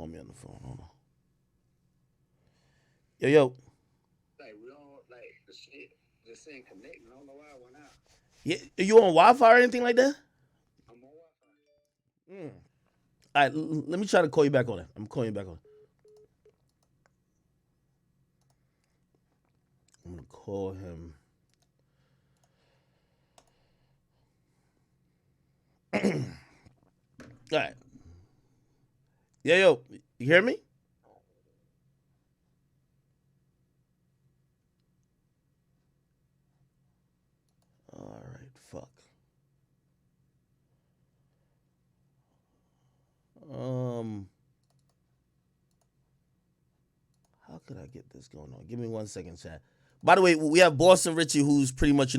calling me on the phone. Hold on. Yo. Like we don't like the shit just saying connect. I don't know why I went out. Yeah, you on Wi-Fi or anything like that? I'm on Wi-Fi. Mm. All right, let me try to call you back on it. I'm calling you back on. I'm gonna call him. All right. Yeah, yo, you hear me? All right, fuck. Um, how could I get this going on? Give me 1 second, chat. By the way, we have Boston Richey, who's pretty much,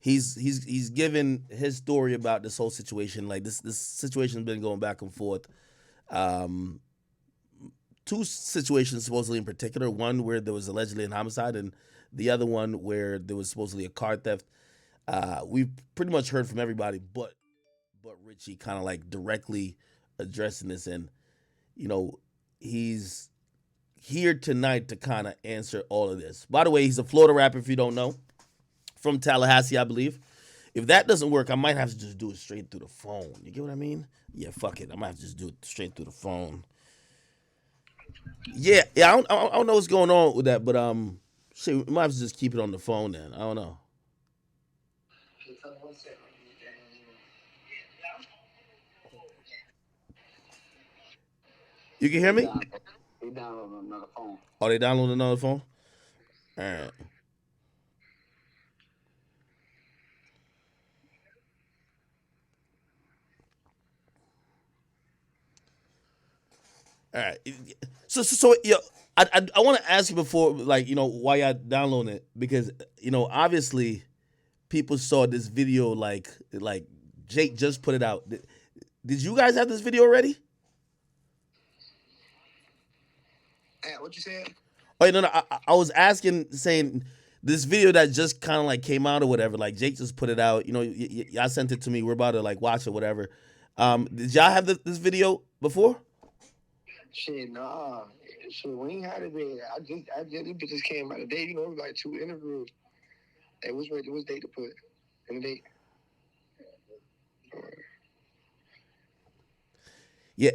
he's given his story about this whole situation. Like this situation's been going back and forth. Um, two situations supposedly in particular. One where there was allegedly an homicide, and the other one where there was supposedly a car theft. We've pretty much heard from everybody, but Richie kind of like directly addressing this, and you know he's here tonight to kind of answer all of this. By the way, he's a Florida rapper. If you don't know, from Tallahassee, I believe. If that doesn't work, I might have to just do it straight through the phone. You get what I mean? Yeah, fuck it. I might have to just do it straight through the phone. Yeah. I don't know what's going on with that, but shit, we might have to just keep it on the phone then. I don't know. You can hear He me? down. He downloaded another phone. Oh, they downloaded another phone. All right. All right. So yo, I want to ask you before, like, why y'all downloading it, because obviously people saw this video, like Jake just put it out. Did you guys have this video already? Hey, what you said? Oh no, I was asking, saying this video that just kind of like came out or whatever. Like Jake just put it out. Y'all sent it to me. We're about to like watch it, whatever. Did y'all have this video before? Shit, nah. Shit, we ain't had it there. These bitches came out today. It was like 2 interviews. They was ready. It was date to put in the date. Yeah,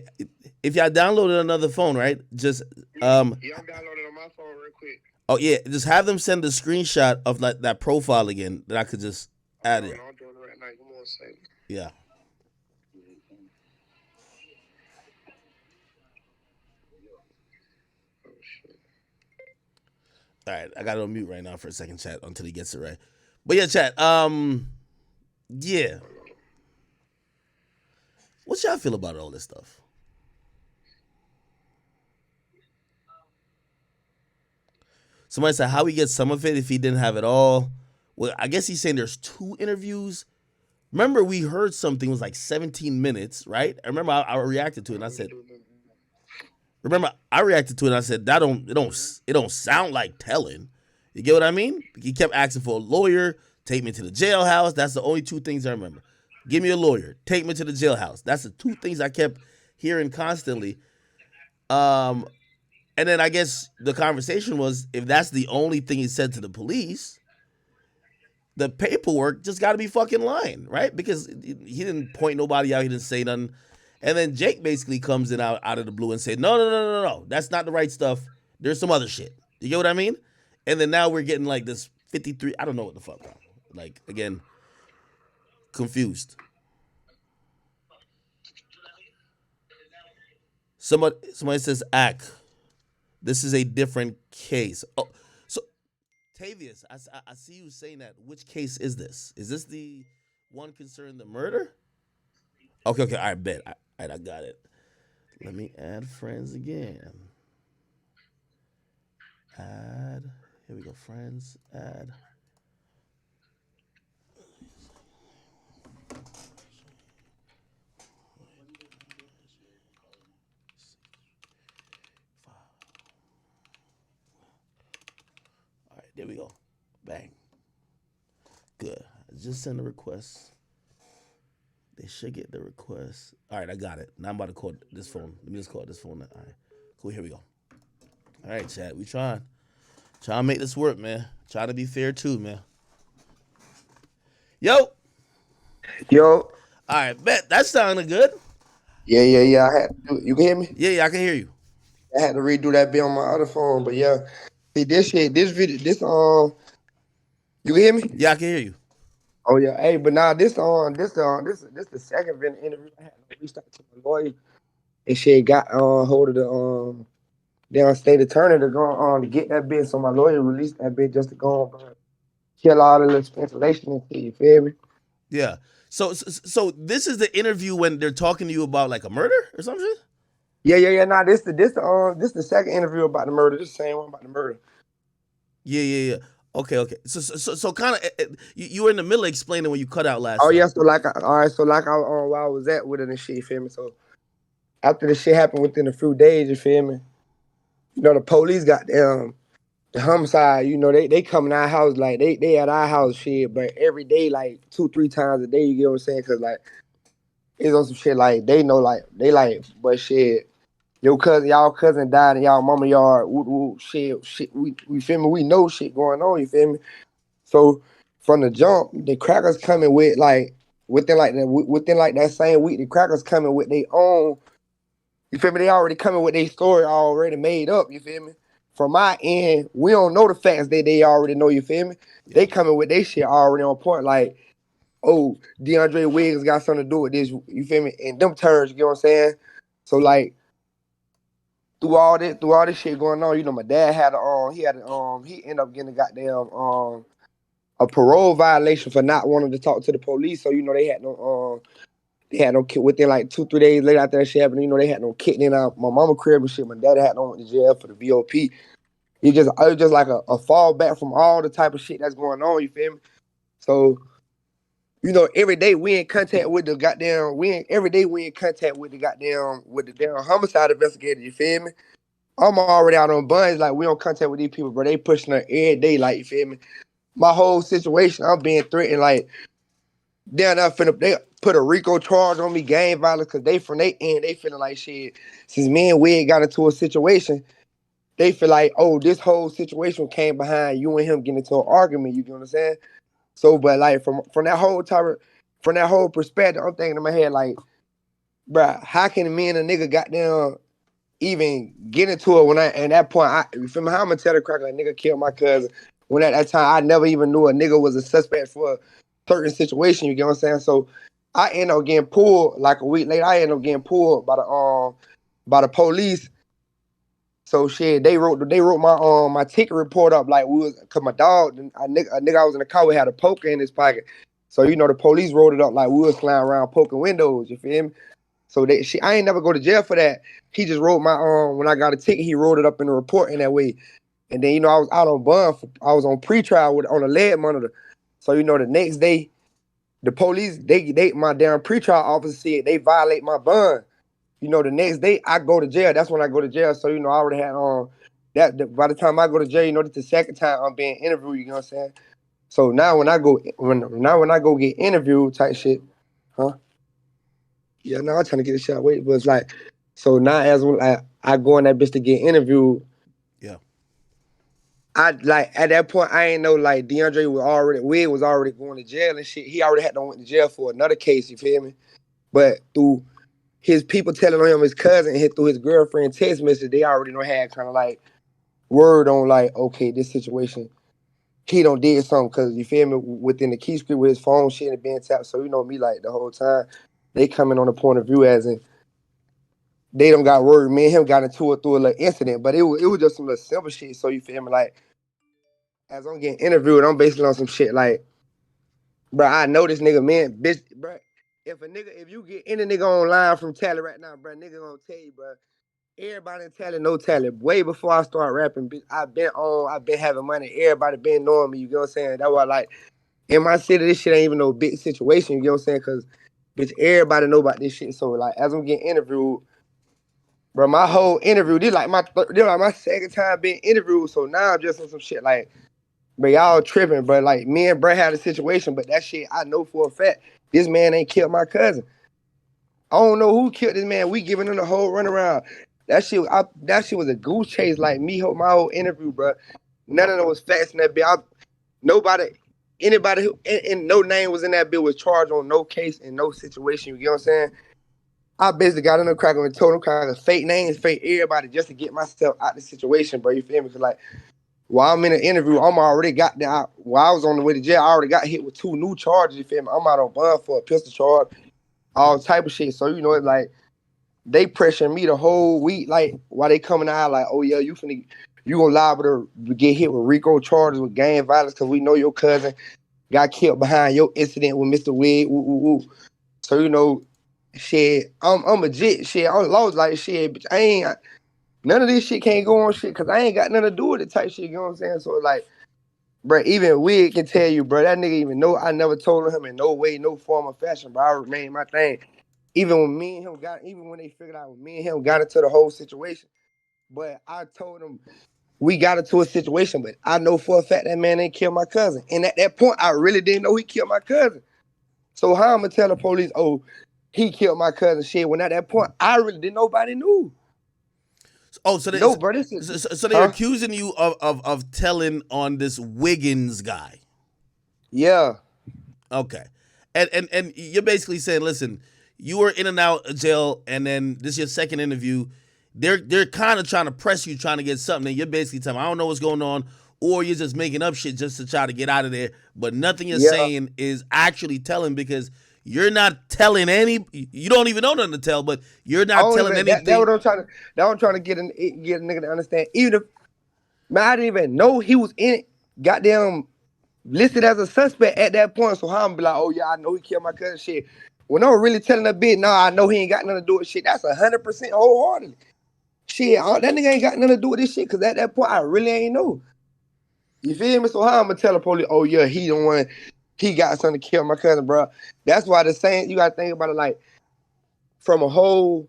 if y'all downloaded another phone, right? Just Y'all downloaded on my phone real quick. oh yeah, just have them send a screenshot of like that profile again that I could just add it. No, I'm doing it right now. Give me 1 second. Yeah. Oh shit. All right, I got it on mute right now for a second, chat, until he gets it right. But yeah, chat. Yeah. What y'all feel about all this stuff? Somebody said how he gets some of it if he didn't have it all. Well, I guess he's saying there's two interviews. Remember, we heard something, it was like 17 minutes, right? I remember I reacted to it and I said, that don't sound like telling. You get what I mean? He kept asking for a lawyer, take me to the jailhouse. That's the only two things I remember. Give me a lawyer, take me to the jailhouse. That's the two things I kept hearing constantly. Um, and then I guess the conversation was, if that's the only thing he said to the police, the paperwork just got to be fucking lying, right? Because he didn't point nobody out, he didn't say nothing. And then Jake basically comes in out of the blue and said, no, that's not the right stuff. There's some other shit. You get what I mean? And then now we're getting like this 53. I don't know what the fuck. Like, again, confused. Somebody says, Ack, this is a different case. Oh, so Tavius, I see you saying that. Which case is this? Is this the one concerning the murder? Okay, I bet. I got it. Let me add friends again. Add. Here we go. Friends. Add. All right, there we go. Bang. Good. I just sent a request. They should get the request. All right, I got it. Now I'm about to call this phone. Let me just call this phone. All right, cool. Here we go. All right, chat. We trying to make this work, man. Try to be fair too, man. Yo. All Yo, right, bet that sounded good. yeah. You can hear me? Yeah, yeah, I can hear you. I had to redo that bit on my other phone, but yeah. See this shit, this video, you can hear me? Yeah, I can hear you. Oh yeah, hey, but now this the second video interview I had to reach out to my lawyer and shit got hold of the down state attorney to go on to get that bit, so my lawyer released that bit just to go on kill all the little speculation into you feel me? Yeah. So this is the interview when they're talking to you about like a murder or something. Yeah. Nah, this the second interview about the murder. This the same one about the murder. Yeah. Okay. So kind of you were in the middle of explaining when you cut out last Oh time. yeah, so like all right, so like I where I was at with it and shit, you feel me? So after the shit happened within a few days, you feel me? You know the police got the homicide. You know they come in our house like they at our house shit, but every day like 2 3 times a day. You get what I'm saying? Cause like it's on some shit like they know like they like but shit. Y'all cousin died in y'all mama yard. Woo, woo, shit. We feel me? We know shit going on. You feel me? So from the jump, the crackers coming with like within like that same week, the crackers coming with their own. You feel me? They already coming with their story already made up. You feel me? From my end, we don't know the facts that they already know. You feel me? Yeah. They coming with their shit already on point. Like, oh, DeAndre Wiggins got something to do with this. You feel me? In them terms, you get what I'm saying? So like through all this shit going on, you know, my dad had he ended up getting a goddamn a parole violation for not wanting to talk to the police. So you know they had no kid within like 2 3 days later after that shit happened. You know they had no kid in my mama crib and shit. My daddy had no went to jail for the VOP. It was just like a fallback from all the type of shit that's going on. You feel me? So you know every day we in contact with the goddamn every day we in contact with the goddamn with the damn homicide investigator. You feel me? I'm already out on buns. Like we don't contact with these people, but they pushing her every day. Like you feel me? My whole situation, I'm being threatened. Like they put a RICO charge on me, gang violence, because they from their end, they feeling like shit. Since me and Wig got into a situation, they feel like, oh, this whole situation came behind you and him getting into an argument. You get what I'm saying? So, but like from that whole from that whole perspective, I'm thinking in my head like, bruh, how can me and a nigga goddamn even get into it when at that point you feel me? How I'm gonna tell the cracker like nigga killed my cousin when at that time I never even knew a nigga was a suspect for a certain situation. You get what I'm saying? So I end up getting pulled like a week later. I end up getting pulled by the police. So shit, they wrote my ticket report up like we was cause my dog a nigga I was in the car with had a poker in his pocket. So you know the police wrote it up like we was flying around poking windows. You feel me? So I ain't never go to jail for that. He just wrote my when I got a ticket, he wrote it up in the report in that way. And then you know I was out on bond. I was on pretrial on a lead monitor. So you know the next day, the police they my damn pretrial officer said they violate my bond. You know the next day I go to jail. That's when I go to jail. So you know I already had by the time I go to jail, you know this the second time I'm being interviewed. You know what I'm saying? So now when I go get interviewed type shit, huh? Yeah, no, I'm trying to get a shot. Wait, but it's like, so now as when I go in that bitch to get interviewed, Yeah. I like at that point I ain't know like Wig was already going to jail and shit. He already had to went to jail for another case. You feel me? But through his people telling him his cousin and through his girlfriend text message, they already know had kind of like word on like okay this situation. He don't did something because you feel me within the key script with his phone shit and being tapped. So you know me like the whole time they coming on the point of view as in they don't got word. Me and him got into it through a little incident, but it was just some little simple shit. So you feel me? Like as I'm getting interviewed, I'm basically on some shit like, bro, I know this nigga, man, bitch, bro. If you get any nigga online from Tally right now, bro, nigga gonna tell you, bro. Everybody in Tally, no Tally. Way before I start rapping, bitch, I've been having money. Everybody been knowing me. You get what I'm saying? That's why, like, in my city, this shit ain't even no big situation. You get what I'm saying? Cause, bitch, everybody know about this shit. So, like, as I'm getting interviewed, bro, my whole interview, this like my second time being interviewed. So now I'm just on some shit like, bro, y'all tripping, bro. Like me and Brett had a situation, but that shit I know for a fact. This man ain't killed my cousin. I don't know who killed this man. We giving him the whole runaround. That shit was a goose chase. Like my whole interview, bro. None of them was facts in that bill. Nobody, anybody who and no name was in that bill was charged on no case in no situation. You get what I'm saying? I basically got in the cracker and told them kind of fake names, fake everybody just to get myself out of the situation, bro. You feel me? Cause like while I'm in an interview, I'm already got there. While I was on the way to jail, I already got hit with 2 new charges. You feel me? I'm out on bond for a pistol charge, all type of shit. So you know, it's like they pressuring me the whole week, like while they coming out, like, oh yeah, you gonna liable to get hit with RICO charges with gang violence because we know your cousin got killed behind your incident with Mr. Wig. Woo, woo, woo. So you know, shit, I'm legit. Shit, I was like, shit, bitch, I ain't none of this shit can't go on shit because I ain't got nothing to do with it type shit. You know what I'm saying? So like, bro, even Wig can tell you, bro, that nigga even know I never told him in no way, no form or fashion, bro. I remain my thing. Even when they figured out when me and him got into the whole situation. But I told him we got into a situation, but I know for a fact that man ain't killed my cousin. And at that point, I really didn't know he killed my cousin. So how I'm gonna tell the police, oh, he killed my cousin shit, when at that point I really didn't nobody knew. Oh, so they, No, bro, this is so they're accusing you of telling on this Wiggins guy. Yeah. Okay. And you're basically saying, listen, you were in and out of jail, and then this is your second interview. They're kind of trying to press you, trying to get something, and you're basically telling them, I don't know what's going on, or you're just making up shit just to try to get out of there. But nothing you're saying is actually telling because you're not telling any. You don't even know nothing to tell, but you're not telling anything. That's what I'm trying to get a nigga to understand. Even if man, I didn't even know he was in it. Goddamn listed as a suspect at that point. So how I'm be like, oh yeah, I know he killed my cousin shit. When I'm really telling a bit, I know he ain't got nothing to do with shit. That's 100% wholeheartedly. Shit, that nigga ain't got nothing to do with this shit. Cause at that point, I really ain't know. You feel me? So how I'm gonna tell the police, oh yeah, he the one, he got something to kill my cousin, bro. That's why the saying, you gotta think about it like from a whole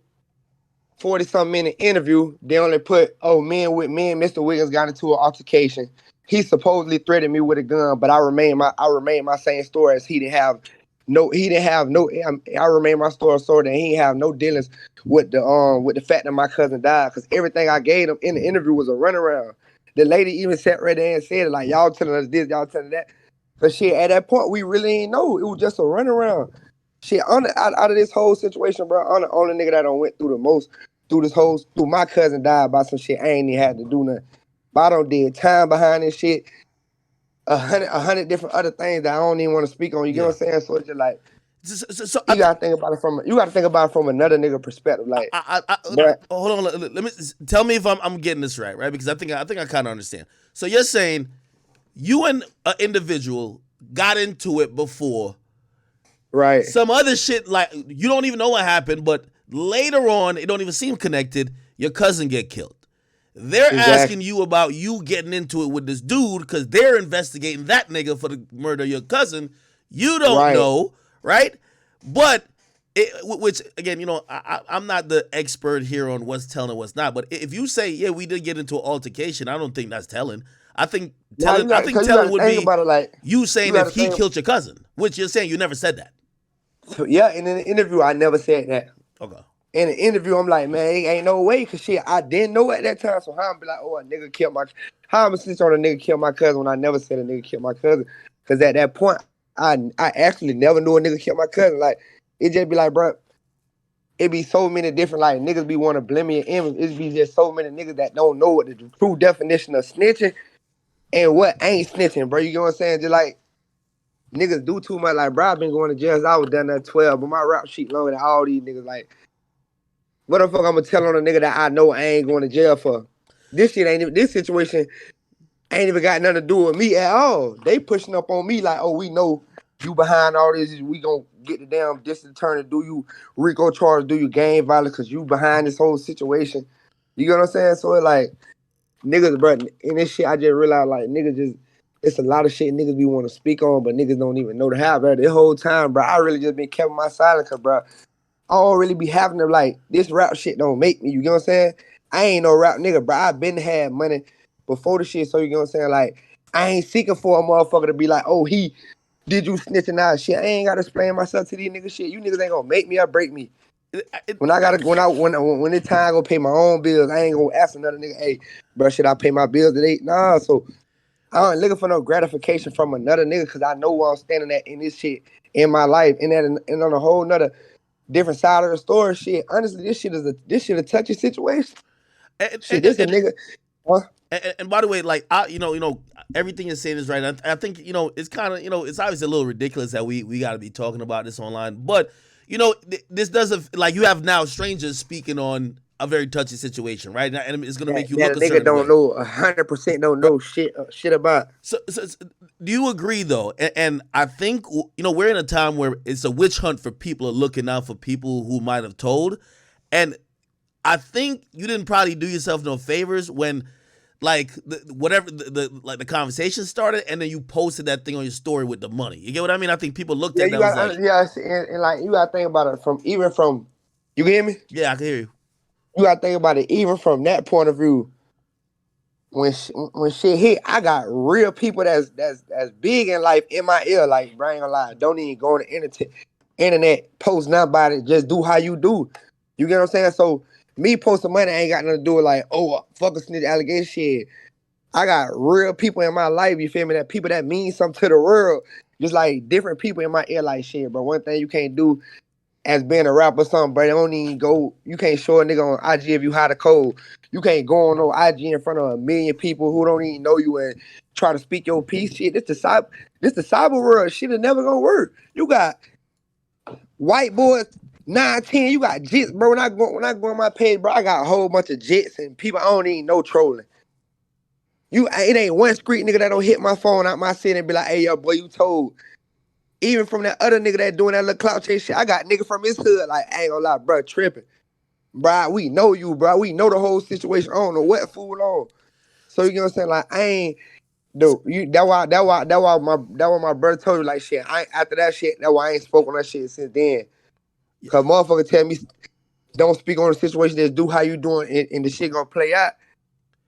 40-something minute interview, they only put, oh, me and Mr. Wiggins got into an altercation. He supposedly threatened me with a gun, but I remain my same story as I remain my story so that he didn't have no dealings with the fact that my cousin died, because everything I gave him in the interview was a runaround. The lady even sat right there and said it, like, y'all telling us this, y'all telling that. But shit, at that point, we really ain't know. It was just a runaround. Shit, out of this whole situation, bro, I'm the only nigga that done went through the most through my cousin died by some shit I ain't even had to do nothing. But I done did time behind this shit, 100 different other things that I don't even want to speak on. You get what I'm saying? So it's just like you gotta think about it from another nigga perspective. Like, hold on, let me tell me if I'm getting this right, because I think I kind of understand. So you're saying you and an individual got into it before, right? Some other shit, like you don't even know what happened, but later on, it don't even seem connected. Your cousin get killed. They're asking you about you getting into it with this dude because they're investigating that nigga for the murder of your cousin. You don't know, right? But, which again, I'm not the expert here on what's telling and what's not. But if you say, yeah, we did get into an altercation, I don't think that's telling. I think telling would be like, you saying if he killed your cousin, which you're saying you never said that. So, yeah, and in the interview, I never said that. Okay. In the interview, I'm like, man, ain't no way, cause shit, I didn't know at that time. So how I'm be like, oh, a nigga killed how I'm snitch on a nigga killed my cousin when I never said a nigga killed my cousin? Cause at that point, I actually never knew a nigga killed my cousin. Like, it just be like, bro, it be so many different, like, niggas be want to blame me an image. It be just so many niggas that don't know what the true definition of snitching and what ain't snitching, bro. You know what I'm saying? Just like, niggas do too much. Like, bro, I've been going to jail since I was done at 12, but my rap sheet longer than all these niggas. Like, what the fuck I'm gonna tell on a nigga that I know I ain't going to jail for? This situation ain't even got nothing to do with me at all. They pushing up on me like, oh, we know you behind all this. We gonna get the damn district attorney, do you RICO charge, do you gang violence, cause you behind this whole situation. You know what I'm saying? So it's like, niggas, bro, in this shit, I just realized, like, niggas just, it's a lot of shit niggas be want to speak on, but niggas don't even know the how, bro. The whole time, bro, I really just been keeping my silence, cause, bro, I don't really be having to, like, this rap shit don't make me, you know what I'm saying? I ain't no rap nigga, bro. I been had money before the shit, so you know what I'm saying? Like, I ain't seeking for a motherfucker to be like, oh, he Did you snitching out? Shit, I ain't gotta explain myself to these niggas. Shit, you niggas ain't gonna make me or break me. When I gotta when it's time I go pay my own bills, I ain't gonna ask another nigga, hey, bro, should I pay my bills today? Nah, so I ain't looking for no gratification from another nigga because I know where I'm standing at in this shit in my life. And on a whole nother different side of the story, shit. Honestly, this shit a touchy situation. And, Shit, and, this a nigga. Huh? and by the way, like everything you're saying is right. I think it's kind of it's obviously a little ridiculous that we got to be talking about this online, but this doesn't like you have now strangers speaking on a very touchy situation, right? And it's gonna make you That look a a nigga certain don't way. know 100% don't Right. know shit about. So do you agree though? And I think we're in a time where it's a witch hunt for people are looking out for people who might have told, and I think you didn't probably do yourself no favors when like whatever the conversation started, and then you posted that thing on your story with the money. You get what I mean? I think people looked Yeah, at you that and was got like, yeah, and like you gotta think about it from even from you get me? yeah, I can hear you. You gotta think about it even from that point of view. When shit hit, I got real people that's big in life in my ear. Like, bro, I ain't gonna lie, don't even go on the internet, post nothing about it. Just do how you do. You get what I'm saying? So me posting money ain't got nothing to do with like, oh, fuck a snitch allegation shit. I got real people in my life, you feel me? That people that mean something to the world. Just like different people in my ear, like shit, bro. One thing you can't do as being a rapper or something, bro, don't even go. You can't show a nigga on IG if you hot or cold. You can't go on no IG in front of a million people who don't even know you and try to speak your piece. Shit, this the cyber world. Shit is never gonna work. You got white boys 9, 10. You got jits, bro. When I go on my page, bro, I got a whole bunch of jits and people I don't even know trolling. It ain't one street nigga that don't hit my phone out my city and be like, hey, yo, boy, you told. Even from that other nigga that doing that little clout chase shit, I got nigga from his hood, like, I ain't gonna lie, bro, tripping. Bro, we know you, bro. We know the whole situation. I don't know what fool on. So you know what I'm saying? Like, I ain't dude, that why my brother told you, like, shit, after that shit, that why I ain't spoke on that shit since then. Cause motherfucker tell me don't speak on the situation, just do how you doing and the shit gonna play out.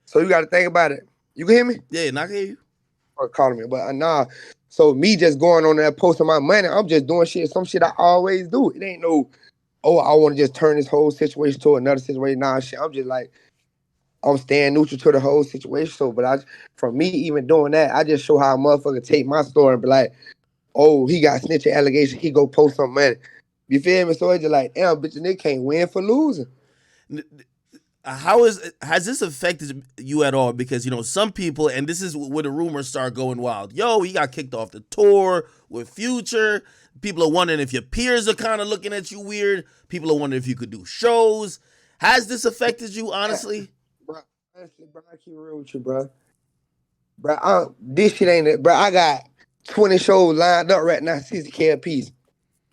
So you gotta think about it. You can hear me? Yeah, and I can hear you. Or calling me, but nah. So me just going on there posting my money, I'm just doing shit, some shit I always do. It ain't no, oh, I want to just turn this whole situation to another situation. Nah, shit. I'm just like, I'm staying neutral to the whole situation. So, but from me even doing that, I just show how a motherfucker take my story and be like, oh, he got snitching allegation, he go post some money. You feel me? So it's just like, damn, bitch, and they can't win for losing. Has this affected you at all? Because some people, and this is where the rumors start going wild. Yo, he got kicked off the tour with Future. People are wondering if your peers are kind of looking at you weird. People are wondering if you could do shows. Has this affected you, honestly? Bro, honestly, bro, I keep it real with you, bro. Bro, this shit ain't it, bro. I got 20 shows lined up right now, 60K a piece.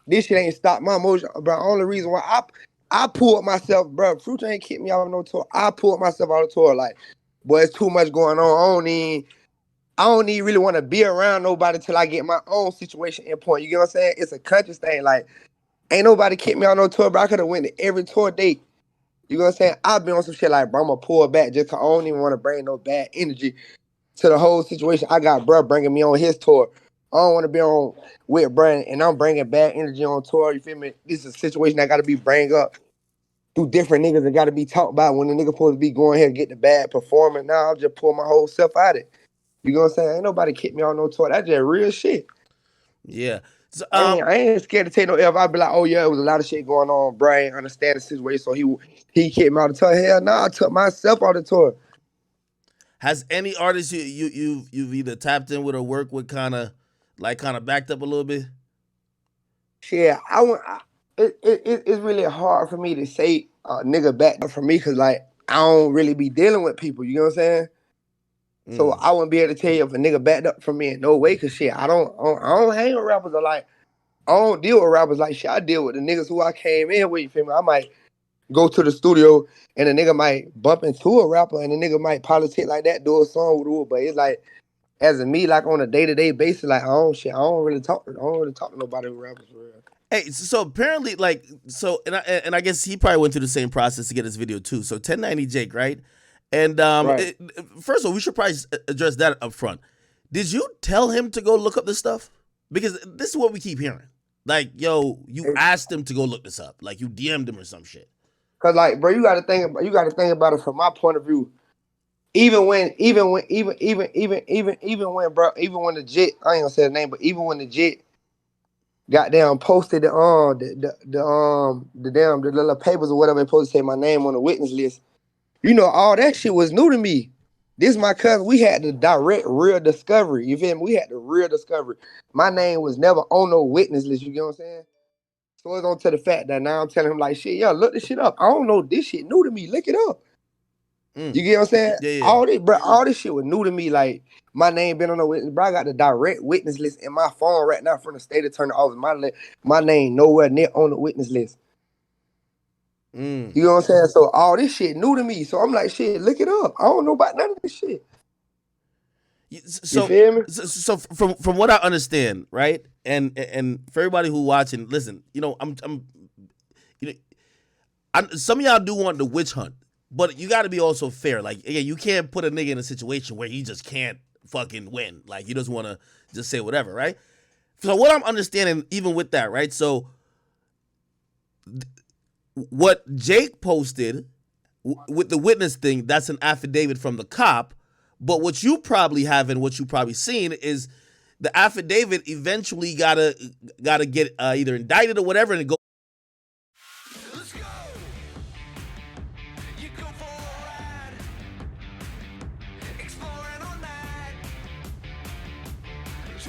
This shit ain't stopped my motion, bro. Only reason why I pulled myself, bro. Future ain't kicked me off no tour. I pulled myself out of the tour. Like, boy, it's too much going on. I don't even really want to be around nobody till I get my own situation in point. You get what I'm saying? It's a conscious thing. Like, ain't nobody kicked me on no tour, bro. I could have went to every tour date. You know what I'm saying? I've been on some shit like, bro, I'm gonna pull back just cause I don't even want to bring no bad energy to the whole situation. I got bro bringing me on his tour. I don't want to be on with bro, and I'm bringing bad energy on tour. You feel me? This is a situation that got to be bring up through different niggas that got to be talked about when the nigga supposed to be going here and get the bad performance. Now I'll just pull my whole self out of it. You know what I'm saying? Ain't nobody kick me on no tour. That's just real shit. Yeah. So, I ain't scared to take no L. I'd be like, oh yeah, it was a lot of shit going on. Bro, I ain't understand the situation, so he kicked me out of the tour. Hell nah, I took myself out of the tour. has any artist you've either tapped in with or worked with kind of backed up a little bit? Shit, it's really hard for me to say nigga back for me because like I don't really be dealing with people. You know what I'm saying? So Mm. I wouldn't be able to tell you if a nigga backed up for me in no way. Cause shit, I don't hang with rappers. Or like I don't deal with rappers like shit. I deal with the niggas who I came in with. You feel me? I might go to the studio and a nigga might bump into a rapper and a nigga might politic like that, do a song with it. But it's like as a me, like on a day-to-day basis, like I don't really talk to nobody who rappers for real. Hey, so apparently, and I guess he probably went through the same process to get his video too. So 1090 Jake, right? And Right. first of all, we should probably address that up front. Did you tell him to go look up this stuff? Because this is what we keep hearing. Like, yo, you asked him to go look this up. Like, you DM'd him or some shit. Cause like, bro, you gotta think about it from my point of view. Even when the Jet, I ain't gonna say the name, but even when the Jet goddamn posted the little papers or whatever, they supposed to say my name on the witness list. You know, all that shit was new to me. This my cousin. We had the direct real discovery. You feel me? We had the real discovery. My name was never on no witness list. You get what I'm saying? So it's on to the fact that now I'm telling him like, shit, yo, look this shit up. I don't know, this shit new to me. Look it up. You get what I'm saying? Yeah. All this shit was new to me. Like, my name been on the witness, bro. I got the direct witness list in my phone right now from the state attorney office. My name nowhere near on the witness list. You know what I'm saying? So all this shit new to me. So I'm like, shit, look it up. I don't know about none of this shit. So, you feel me? So from what I understand, right? And for everybody who watching, listen, you know, some of y'all do want the witch hunt, but you got to be also fair. Like, again, you can't put a nigga in a situation where he just can't fucking win. Like, he doesn't want to just say whatever, right? So what I'm understanding, even with that, right? So what Jake posted with the witness thing, that's an affidavit from the cop. But what you probably have and what you probably seen is the affidavit eventually gotta get either indicted or whatever, and it